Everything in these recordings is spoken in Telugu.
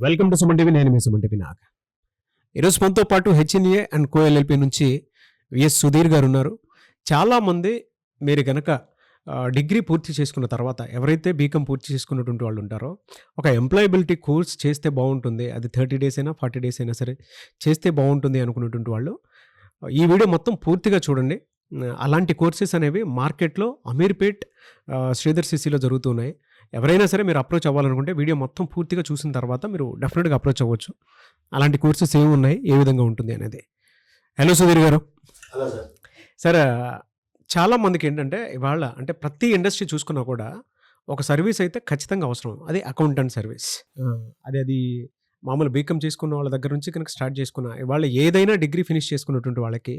Welcome to Suman TV. నేను మీ సుమన్ టీవీ నాగ్. ఈరోజు మనతో పాటు హెచ్ఎన్ఏ అండ్ కో ఎల్ఎల్పి నుంచి విఎస్ సుధీర్ గారు ఉన్నారు. చాలామంది మీరు కనుక డిగ్రీ పూర్తి చేసుకున్న తర్వాత ఎవరైతే బీకామ్ పూర్తి చేసుకున్నటువంటి వాళ్ళు ఉంటారో ఒక ఎంప్లాయబిలిటీ కోర్స్ చేస్తే బాగుంటుంది, అది 30 డేస్ అయినా 40 డేస్ అయినా సరే చేస్తే బాగుంటుంది అనుకున్నటువంటి వాళ్ళు ఈ వీడియో మొత్తం పూర్తిగా చూడండి. అలాంటి కోర్సెస్ అనేవి మార్కెట్లో అమీర్పేట్, శ్రీధర్ సిసిలో జరుగుతున్నాయి. ఎవరైనా సరే మీరు అప్రోచ్ అవ్వాలనుకుంటే వీడియో మొత్తం పూర్తిగా చూసిన తర్వాత మీరు డెఫినెట్గా అప్రోచ్ అవ్వచ్చు. అలాంటి కోర్సెస్ ఏమి ఉన్నాయి, ఏ విధంగా ఉంటుంది అనేది. హలో సుధీర్ గారు. Hello sir. సార్, చాలామందికి ఏంటంటే ఇవాళ అంటే ప్రతి ఇండస్ట్రీ చూసుకున్నా కూడా ఒక సర్వీస్ అయితే ఖచ్చితంగా అవసరం, అది అకౌంటెంట్ సర్వీస్. అది మామూలు బీకామ్ చేసుకున్న వాళ్ళ దగ్గర నుంచి కనుక స్టార్ట్ చేసుకున్న ఇవాళ ఏదైనా డిగ్రీ ఫినిష్ చేసుకున్నటువంటి వాళ్ళకి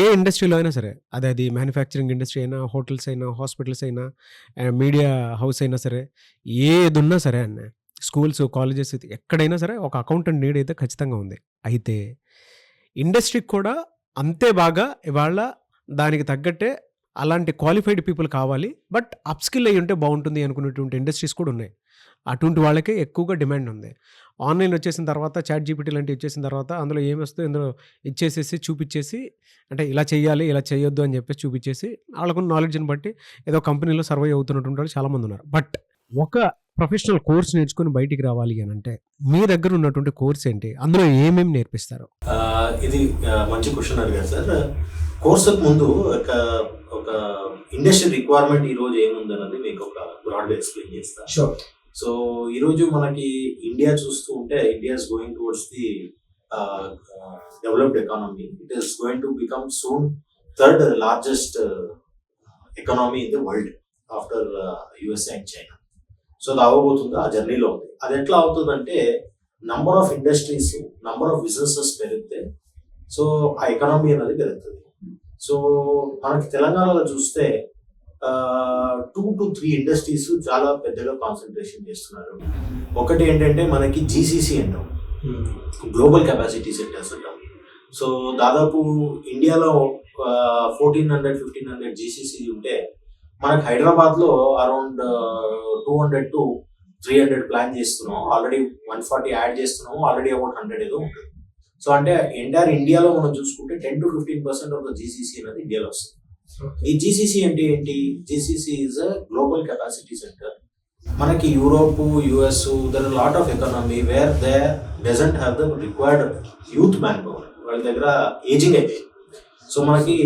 ఏ ఇండస్ట్రీలో అయినా సరే, అది మ్యానుఫ్యాక్చరింగ్ ఇండస్ట్రీ అయినా, హోటల్స్ అయినా, హాస్పిటల్స్ అయినా, మీడియా హౌస్ అయినా సరే, ఏదున్నా సరే అన్న, స్కూల్స్, కాలేజెస్, ఎక్కడైనా సరే ఒక అకౌంటెంట్ నీడ్ అయితే ఖచ్చితంగా ఉంది. అయితే ఇండస్ట్రీకి కూడా అంతే బాగా ఇవాళ దానికి తగ్గట్టే అలాంటి క్వాలిఫైడ్ పీపుల్ కావాలి, బట్ అప్స్కిల్ అయ్యి ఉంటే బాగుంటుంది అనుకునేటువంటి ఇండస్ట్రీస్ కూడా ఉన్నాయి. అటువంటి వాళ్ళకే ఎక్కువగా డిమాండ్ ఉంది. ఆన్లైన్ వచ్చేసిన తర్వాత, చాట్ జీపీటీ లాంటివి వచ్చేసిన తర్వాత అందులో ఏమొస్తుందో ఇందులో ఇచ్చేసేసి చూపించేసి, అంటే ఇలా చేయాలి, ఇలా చేయొద్దు అని చెప్పేసి చూపించేసి వాళ్ళకున్న నాలెడ్జ్ని బట్టి ఏదో కంపెనీలో సర్వైవ్ అవుతున్నటువంటి వాళ్ళు చాలామంది ఉన్నారు. బట్ ఒక ప్రొఫెషనల్ కోర్స్ నేర్చుకుని బయటికి రావాలి అని అంటే మీ దగ్గర ఉన్నటువంటి కోర్స్ ఏంటి, అందులో ఏమేమి నేర్పిస్తారు? ఇది మంచి క్వశ్చన్ అడిగారు సార్. కోర్సుకు ముందు ఒక ఇండస్ట్రీ రిక్వైర్మెంట్ ఈ రోజు ఏముంది అన్నది మీకు ఒక బ్రాడ్గా ఎక్స్ప్లెయిన్ చేస్తాను. షూర్. సో ఈరోజు మనకి ఇండియా చూస్తూ ఉంటే India is going towards the developed economy. It is going to become soon third largest economy in the world after USA and China. So అది అవ్వబోతుంది, ఆ జర్నీలో ఉంది. అది ఎట్లా అవుతుందంటే number of industries, number of businesses పెరిగితే సో ఆ ఎకానమీ అనేది పెరుగుతుంది. సో మనకి తెలంగాణలో చూస్తే 2 to 3 ఇండస్ట్రీస్ చాలా పెద్దగా కాన్సన్ట్రేషన్ చేస్తున్నారు. ఒకటి ఏంటంటే మనకి జీసీసీ అంటాం, గ్లోబల్ కెపాసిటీ సెంటర్స్ అంటాం. సో దాదాపు ఇండియాలో 1400-1500 జీసీసీ ఉంటే మనకి హైదరాబాద్లో అరౌండ్ 200 to 300 ప్లాన్ చేస్తున్నాం. ఆల్రెడీ 140 యాడ్ చేస్తున్నాము, ఆల్రెడీ అబౌట్ 100 ఏదో ఉంటుంది. సో అంటే ఎంటైర్ ఇండియాలో మనం చూసుకుంటే 10 to 15% ఆఫ్ ద జీసీసీ అనేది ఇండియాలో వస్తుంది. ఈ జీసీసీ అంటే ఏంటి? GCC is a global capacity centre. మనకి Europe, US, there are lot of economy where they doesn't have the required youth man power. వాళ్ళ దగ్గర ఏజింగ్ అయిపోయింది. సో మనకి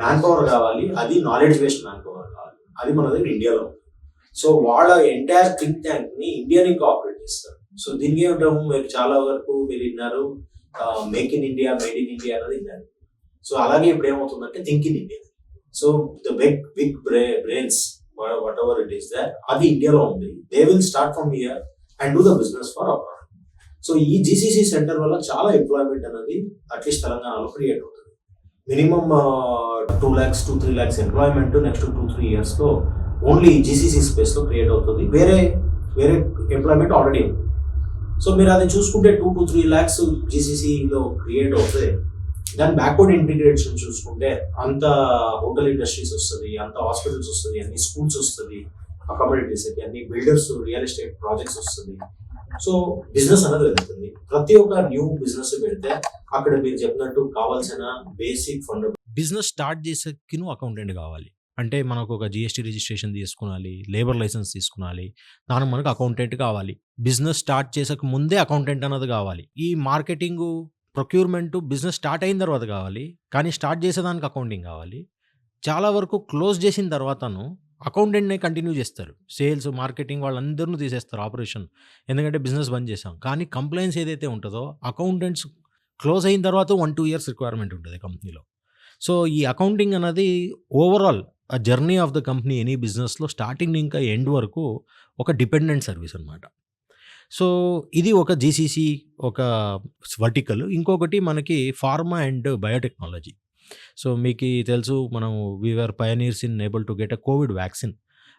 మ్యాన్ పవర్ కావాలి, అది నాలెడ్జ్ బేస్డ్ మ్యాన్ పవర్ కావాలి, అది మన దగ్గర ఇండియాలో. సో వాళ్ళ ఎంటైర్ థింక్ ట్యాంక్ ని ఇండియాని కోఆపరేట్ చేస్తారు. సో దీనికి ఏమంటాము, మీరు చాలా వరకు మీరు విన్నారు make in India, made in India అనేది విన్నారు. సో అలాగే ఇప్పుడు ఏమవుతుందంటే think in India. So the big brains whatever it is that అది ఇండియాలో ఉంది. They will start from here and do the business for abroad. So ఈ జీసీసీ సెంటర్ వల్ల చాలా ఎంప్లాయ్మెంట్ అనేది అట్లీస్ట్ తెలంగాణలో క్రియేట్ అవుతుంది. Minimum 2 lakhs to 3 lakhs employment next 2-3 years లో ఓన్లీ జీసీసీ స్పేస్ లో క్రియేట్ అవుతుంది. వేరే ఎంప్లాయ్మెంట్ ఆల్రెడీ ఉంది. సో మీరు అది చూసుకుంటే 2 to 3 lakhs జీసీసీలో క్రియేట్ అవుతుంది. దాని బ్యాక్వర్డ్ ఇంటిగ్రేషన్ చూసుకుంటే అంత హోటల్ ఇండస్ట్రీస్ వస్తుంది, అంత హాస్పిటల్స్ వస్తుంది, అన్ని స్కూల్స్ వస్తుంది, అకామిడేటీస్, అన్ని బిల్డర్స్, రియల్ ఎస్టేట్ ప్రాజెక్ట్స్ వస్తుంది. సో బిజినెస్ అనేది వెళ్తుంది. ప్రతి ఒక్క న్యూ బిజినెస్ పెడితే అక్కడ మీరు చెప్పినట్టు కావాల్సిన బేసిక్ ఫండ్. బిజినెస్ స్టార్ట్ చేసేకి అకౌంటెంట్ కావాలి అంటే మనకు ఒక జిఎస్టీ రిజిస్ట్రేషన్ తీసుకునాలి, లేబర్ లైసెన్స్ తీసుకునాలి, దానికి మనకు అకౌంటెంట్ కావాలి. బిజినెస్ స్టార్ట్ చేసక ముందే అకౌంటెంట్ అన్నది కావాలి. ఈ మార్కెటింగ్, ప్రొక్యూర్మెంట్ బిజినెస్ స్టార్ట్ అయిన తర్వాత కావాలి, కానీ స్టార్ట్ చేసేదానికి అకౌంటింగ్ కావాలి. చాలా వరకు క్లోజ్ చేసిన తర్వాతను అకౌంటెంట్నే కంటిన్యూ చేస్తారు. సేల్స్, మార్కెటింగ్ వాళ్ళందరినీ తీసేస్తారు ఆపరేషన్, ఎందుకంటే బిజినెస్ బంద్ చేసాం. కానీ కంప్లైంట్స్ ఏదైతే ఉంటుందో అకౌంటెంట్స్ క్లోజ్ అయిన తర్వాత 1-2 years రిక్వైర్మెంట్ ఉంటుంది కంపెనీలో. సో ఈ అకౌంటింగ్ అనేది ఓవరాల్ ఆ journey of the company, any బిజినెస్లో స్టార్టింగ్ ఇంకా ఎండ్ వరకు ఒక డిపెండెంట్ సర్వీస్ అనమాట. సో ఇది ఒక జీసీసీ, ఒక వర్టికల్. ఇంకొకటి మనకి ఫార్మా అండ్ బయోటెక్నాలజీ. సో మీకు తెలుసు, మనం we are pioneers in able to get a COVID vaccine.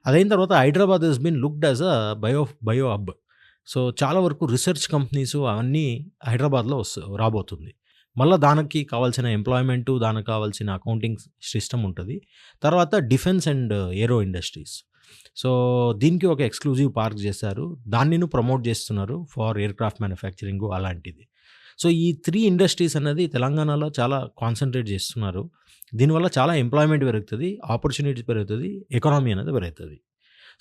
అదైన తర్వాత Hyderabad has been looked as a bio hub. So చాలా వరకు రీసెర్చ్ కంపెనీస్ అవన్నీ హైదరాబాద్లో రాబోతుంది. మళ్ళీ దానికి కావాల్సిన ఎంప్లాయ్మెంటు, దానికి కావాల్సిన అకౌంటింగ్ సిస్టమ్ ఉంటుంది. తర్వాత defence and aero industries. So దీనికి ఒక ఎక్స్క్లూజివ్ పార్క్ చేశారు. దాన్ని ప్రమోట్ చేస్తున్నారు ఫర్ ఎయిర్‌క్రాఫ్ట్ మ్యానుఫ్యాక్చరింగ్ అలాంటిది. సో ఈ 3 ఇండస్ట్రీస్ అనేది తెలంగాణలో చాలా కాన్సంట్రేట్ చేస్తున్నారు. దీనివల్ల చాలా ఎంప్లాయ్‌మెంట్ పెరుగుతది, ఆపర్చునిటీస్ పెరుగుతది, ఎకానమీ అనేది పెరుగుతది.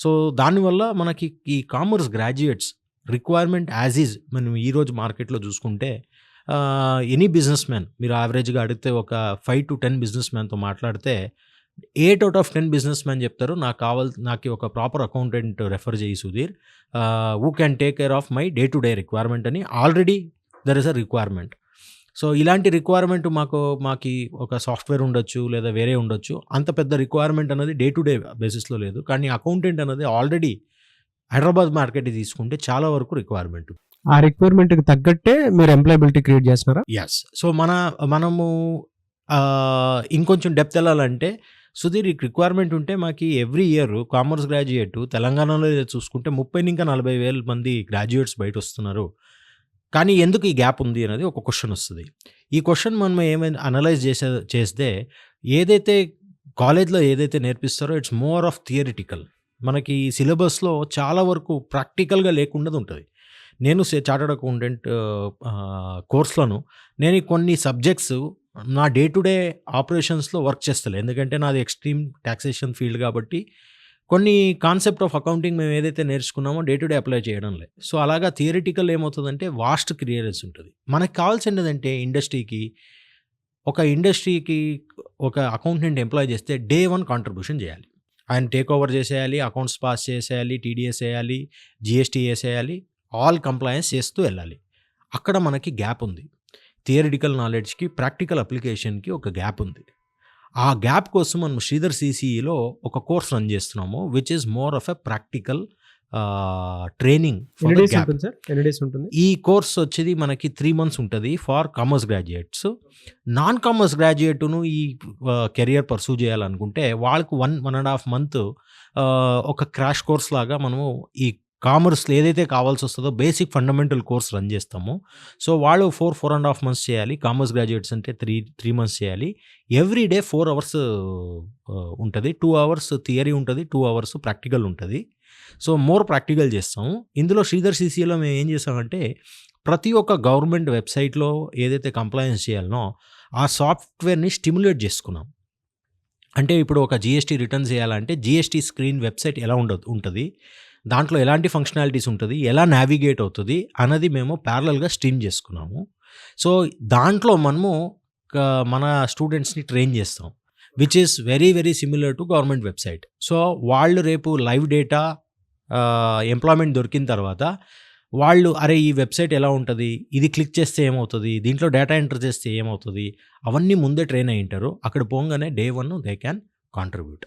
సో దానివల్ల మనకి e commerce graduates requirement as is మనం ఈరోజు మార్కెట్‌లో చూసుకుంటే ఎనీ బిజినెస్ మ్యాన్ మీరు యావరేజ్‌గా అడిగితే ఒక 5-10 బిజినెస్ మ్యాన్‌తో మాట్లాడితే 8 ఔట్ ఆఫ్ 10 బిజినెస్ మ్యాన్ చెప్తారు నాకు ఒక ప్రాపర్ అకౌంటెంట్ రెఫర్ చేయి Sudhir, who can take care of my day to day requirement అని. Already there is a requirement. So ఇలాంటి రిక్వైర్మెంట్ మాకి ఒక సాఫ్ట్‌వేర్ ఉండొచ్చు, లేదా వేరే ఉండొచ్చు. అంత పెద్ద రిక్వైర్మెంట్ అనేది డే టు డే బేసిస్‌లో లేదు. కానీ అకౌంటెంట్ అనేది ఆల్రెడీ హైదరాబాద్ మార్కెట్ తీసుకుంటే చాలా వరకు రిక్వైర్మెంట్. ఆ రిక్వైర్మెంట్‌కి తగ్గట్టే మీరు ఎంప్లాయబిలిటీ క్రియేట్ చేస్తున్నారా? యెస్. సో మనము ఇంకొంచెం డెప్త్ ఎళ్ళాలంటే సుధీర్ ఈ రిక్వైర్మెంట్ ఉంటే మాకి ఎవ్రీ ఇయర్ కామర్స్ గ్రాడ్యుయేట్ తెలంగాణలో చూసుకుంటే 30,000-40,000 మంది గ్రాడ్యుయేట్స్ బయటొస్తున్నారు. కానీ ఎందుకు ఈ గ్యాప్ ఉంది అనేది ఒక క్వెషన్ వస్తది. ఈ క్వెషన్ మనం ఏమైనా అనలైజ్ చేస్తే ఏదైతే కాలేజ్‌లో ఏదైతే నేర్పిస్తారో ఇట్స్ మోర్ ఆఫ్ థియరిటికల్. మనకి సిలబస్‌లో చాలా వరకు ప్రాక్టికల్‌గా లేకుండాది ఉంటది. నేను చార్టర్డ్ అకౌంటెంట్ కోర్స్‌లోను నేను కొన్ని సబ్జెక్ట్స్ నా డే టు డే ఆపరేషన్స్‌లో వర్క్ చేస్తలే. ఎందుకంటే నాది ఎక్స్‌ట్రీమ్ టాక్సేషన్ ఫీల్డ్ కాబట్టి కొన్ని కాన్సెప్ట్ ఆఫ్ అకౌంటింగ్ మేము ఏదైతే నేర్చుకున్నామో డే టు డే అప్లై చేయడం లేదు. సో అలాగా థియరిటికల్ ఏమవుతుందంటే వాస్ట్ క్లియరెన్స్ ఉంటుంది. మనకు కావాల్సింది ఏంటంటే ఇండస్ట్రీకి ఒక అకౌంటెంట్ ఎంప్లాయ్ చేస్తే డే 1 కాంట్రిబ్యూషన్ చేయాలి. ఆయన టేక్ ఓవర్ చేసేయాలి, అకౌంట్స్ పాస్ చేసేయాలి, టీడీఎస్ వేయాలి, జీఎస్టీ వేసేయాలి, ఆల్ కంప్లయన్స్ చేస్తూ వెళ్ళాలి. అక్కడ మనకి గ్యాప్ ఉంది. థియరిటికల్ నాలెడ్జ్‌కి, ప్రాక్టికల్ అప్లికేషన్‌కి ఒక గ్యాప్ ఉంది. ఆ గ్యాప్ కోసం మనం శ్రీధర్ సీసీఈలో ఒక కోర్స్ రన్ చేస్తున్నాము. Which is more of a practical training for ఎన్ని ద డేస్ గ్యాప్. ఉంటుంది సార్? ఎన్ని డేస్ ఉంటుంది? ఈ కోర్స్ వచ్చేది మనకి 3 మంత్స్ ఉంటుంది for commerce graduates. Non commerce గ్రాడ్యుయేట్‌ను ఈ కెరియర్ పర్సూ చేయాలనుకుంటే వాళ్ళకు 1.5 మంత్ ఒక క్రాష్ కోర్స్ లాగా మనము ఈ కామర్స్‌లో ఏదైతే కావాల్సొస్తదో బేసిక్ ఫండమెంటల్ కోర్స్ రన్ చేస్తాము. సో వాళ్ళు 4.5 మంత్స్ చేయాలి. కామర్స్ గ్రాడ్యుయేట్స్ అంటే 3 మంత్స్ చేయాలి. ఎవ్రీ డే 4 అవర్స్ ఉంటది. 2 అవర్స్ థియరీ ఉంటది, 2 అవర్స్ ప్రాక్టికల్ ఉంటది. సో మోర్ ప్రాక్టికల్ చేస్తాము. ఇందులో శ్రీధర్ సీసీలో మేము ఏం చేసామంటే ప్రతి ఒక్క గవర్నమెంట్ వెబ్‌సైట్‌లో ఏదైతే కంప్లయన్స్ చేయాలనో ఆ సాఫ్ట్‌వేర్‌ని స్టిమ్యులేట్ చేసుకున్నాం. అంటే ఇప్పుడు ఒక జీఎస్టీ రిటర్న్స్ చేయాలంటే జీఎస్టీ స్క్రీన్ వెబ్‌సైట్ ఎలా ఉంటది, దాంట్లో ఎలాంటి ఫంక్షనాలిటీస్ ఉంటది, ఎలా నావిగేట్ అవుతది అన్నది మేము ప్యారలల్‌గా స్ట్రీమ్ చేసుకున్నాము. సో దాంట్లో మనము మన స్టూడెంట్స్‌ని ట్రైన్ చేస్తాం. Which is very very similar to government website. So వాళ్ళు రేపు లైవ్ డేటా ఎంప్లాయ్‌మెంట్ దొరికిన తర్వాత వాళ్ళు అరే ఈ వెబ్‌సైట్ ఎలా ఉంటది, ఇది క్లిక్ చేస్తే ఏమవుతది, దీంట్లో డేటా ఎంటర్ చేస్తే ఏమవుతది, అవన్నీ ముందే ట్రైన్ అయ్యి ఉంటారు. అక్కడ పోగానే day 1 they can contribute.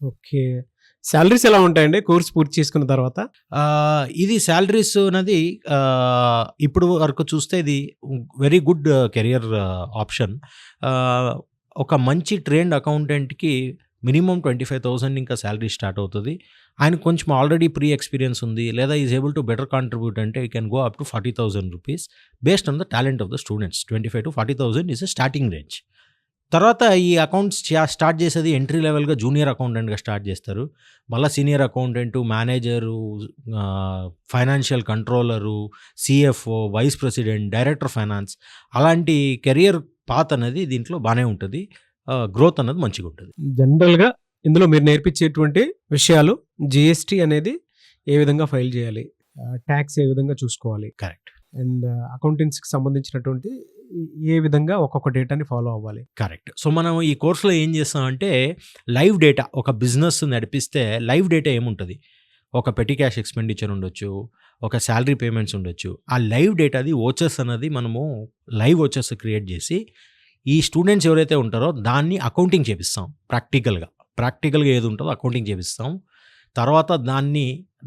Okay. Salaries ఎలా ఉంటాయండి కోర్స్ పూర్తి చేసుకున్న తర్వాత? ఇది సాలరీస్ అనేది ఇప్పుడు వరకు చూస్తే ఇది వెరీ గుడ్ కెరియర్ ఆప్షన్. ఒక మంచి ట్రైన్డ్ అకౌంటెంట్‌కి మినిమమ్ 25,000 ఇంకా సాలరీ స్టార్ట్ అవుతది. ఆయనకు కొంచెం ఆల్రెడీ ప్రీ ఎక్స్‌పీరియన్స్ ఉంది, లేదా is able to better contribute అంటే you can go up to 40,000 rupees based on the talent of the students. 25,000-40,000 is a starting range. తర్వాత ఈ అకౌంట్స్ స్టార్ట్ చేసేది ఎంట్రీ లెవెల్‌గా జూనియర్ అకౌంటెంట్‌గా స్టార్ట్ చేస్తారు. మళ్ళా senior accountant, manager, financial controller, CFO, vice president, director finance అలాంటి కెరియర్ పాత్ అనేది దీంట్లో బానే ఉంటది. గ్రోత్ అన్నది మంచిగా ఉంటది. జనరల్‌గా ఇందులో మీరు నేర్పించేటువంటి విషయాలు జీఎస్టీ అనేది ఏ విధంగా ఫైల్ చేయాలి, టాక్స్ ఏ విధంగా చూసుకోవాలి, కరెక్ట్. అండ్ అకౌంటెన్సీకి సంబంధించినటువంటి ఏ విధంగా ఒక్కొక్క డేటాని ఫాలో అవ్వాలి. కరెక్ట్. సో మనం ఈ కోర్స్‌లో ఏం చేస్తామంటే లైవ్ డేటా ఒక బిజినెస్ నడిపిస్తే లైవ్ డేటా ఏముంటది, ఒక పెట్టి క్యాష్ ఎక్స్‌పెండిచర్ ఉండొచ్చు, ఒక సాలరీ పేమెంట్స్ ఉండొచ్చు. ఆ లైవ్ డేటాది ఓచర్స్ అన్నది మనము లైవ్ ఓచర్స్ క్రియేట్ చేసి ఈ స్టూడెంట్స్ ఎవరైతే ఉంటారో దాన్ని అకౌంటింగ్ చేపిస్తాం. ప్రాక్టికల్‌గా ఏది ఉంటుందో అకౌంటింగ్ చేపిస్తాం. తర్వాత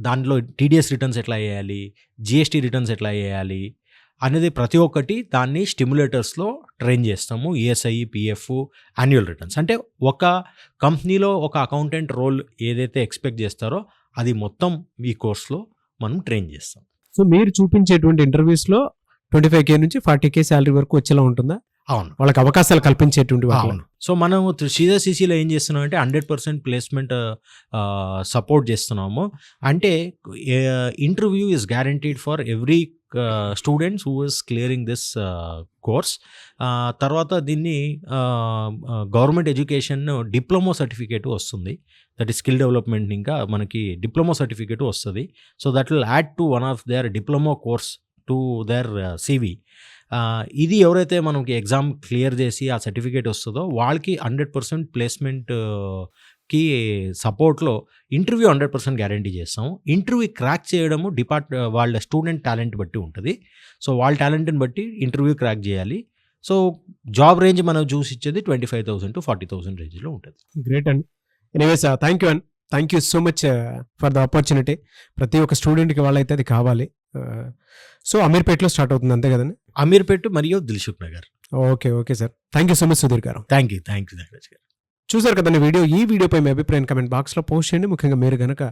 దాంట్లో టీడీఎస్ రిటర్న్స్ ఎట్లా చేయాలి, జీఎస్టీ రిటర్న్స్ ఎట్లా చేయాలి అనేది ప్రతి ఒక్కటి దాన్ని స్టిమ్యులేటర్స్‌లో ట్రైన్ చేస్తాము. ESI, PF, annual returns. అంటే ఒక కంపెనీలో ఒక అకౌంటెంట్ రోల్ ఏదైతే ఎక్స్‌పెక్ట్ చేస్తారో అది మొత్తం ఈ కోర్స్‌లో మనం ట్రైన్ చేస్తాం. సో మీరు చూపించేటువంటి ఇంటర్వ్యూస్‌లో 25,000 నుంచి 40,000 సాలరీ వరకు వచ్చేలా ఉంటుందా? అవును. వాళ్ళకి అవకాశాలు కల్పించేటువంటి వాటిలో. అవును. సో, మనం శ్రీధర్ సీసీలో ఏం చేస్తున్నామంటే 100% ప్లేస్‌మెంట్ సపోర్ట్ చేస్తున్నాము. అంటే interview is guaranteed for every students who is clearing this course. తర్వాత దీన్ని గవర్నమెంట్ ఎడ్యుకేషన్ డిప్లొమా సర్టిఫికేట్ వస్తుంది. దట్ ఈస్ స్కిల్ డెవలప్‌మెంట్ ఇంకా మనకి డిప్లొమా సర్టిఫికేట్ వస్తది. So, that will add to one of their diploma course to their CV. ఇది ఎవరైతే మనకి ఎగ్జామ్ క్లియర్ చేసి ఆ సర్టిఫికేట్ వస్తుందో వాళ్ళకి 100% ప్లేస్‌మెంట్‌కి సపోర్ట్‌లో ఇంటర్వ్యూ 100% గ్యారంటీ చేస్తాం. ఇంటర్వ్యూ క్రాక్ చేయడము వాళ్ళ స్టూడెంట్ టాలెంట్ బట్టి ఉంటది. సో, వాళ్ళ టాలెంట్‌ని బట్టి ఇంటర్వ్యూ క్రాక్ చేయాలి. సో, జాబ్ రేంజ్ మనం చూసి ఇచ్చేది 25,000-40,000 రేంజ్‌లో ఉంటది. గ్రేట్ అండి. ఎనీవేస్ థ్యాంక్ యూ అండి. Thank you so much for the opportunity. ప్రతి ఒక్క స్టూడెంట్‌కి వాళ్ళైతే అది కావాలి. సో, అమీర్పేటలో స్టార్ట్ అవుతుంది అంతే కదండి? అమీర్పేట్ మరియు Dilsukh Nagar. Okay sir. Thank you so much Sudhir గారు. థ్యాంక్ యూ నాగరాజ్ గారు. చూసారు కదండి వీడియో. ఈ వీడియోపై మీ అభిప్రాయం కమెంట్ బాక్స్లో పోస్ట్ చేయండి. ముఖ్యంగా మీరు గనక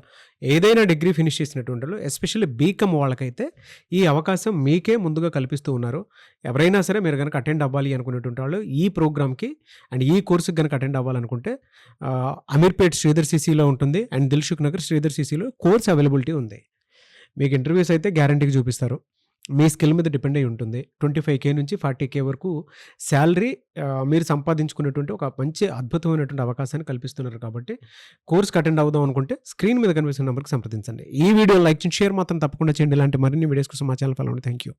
ఏదైనా డిగ్రీ ఫినిష్ చేసినటువంటి వాళ్ళు, ఎస్పెషల్లీ బీకామ్ వాళ్ళకైతే ఈ అవకాశం మీకే ముందుగా కల్పిస్తూ ఉన్నారు. ఎవరైనా సరే మీరు గనక అటెండ్ అవ్వాలి అనుకునేటువంటి వాళ్ళు ఈ ప్రోగ్రామ్‌కి అండ్ ఈ కోర్స్‌కి గనక అటెండ్ అవ్వాలనుకుంటే అమీర్పేట్ శ్రీధర్ సీసీలో ఉంటుంది అండ్ దిల్‌సుఖ్ నగర్ శ్రీధర్ సీసీలో కోర్స్ అవైలబిలిటీ ఉంది. మీకు ఇంటర్వ్యూస్ అయితే గ్యారంటీగా చూపిస్తారు. మీ స్కిల్ మీద డిపెండ్ అయి ఉంటుంది. 25,000 నుంచి 40,000 వరకు శాలరీ మీరు సంపాదించుకునేటువంటి ఒక మంచి అద్భుతమైనటువంటి అవకాశాన్ని కల్పిస్తున్నారు కాబట్టి కోర్స్‌కి అటెండ్ అవుదాం అనుకుంటే స్క్రీన్ మీద కనిపిస్తున్న నంబర్‌కి సంప్రదించండి. ఈ వీడియో లైక్ చేయండి, షేర్ మాత్రం తప్పకుండా చేయండి. ఇలాంటి మరిన్ని వీడియోస్ కోసం మా ఛానల్ ఫాలో అవ్వండి. Thank you.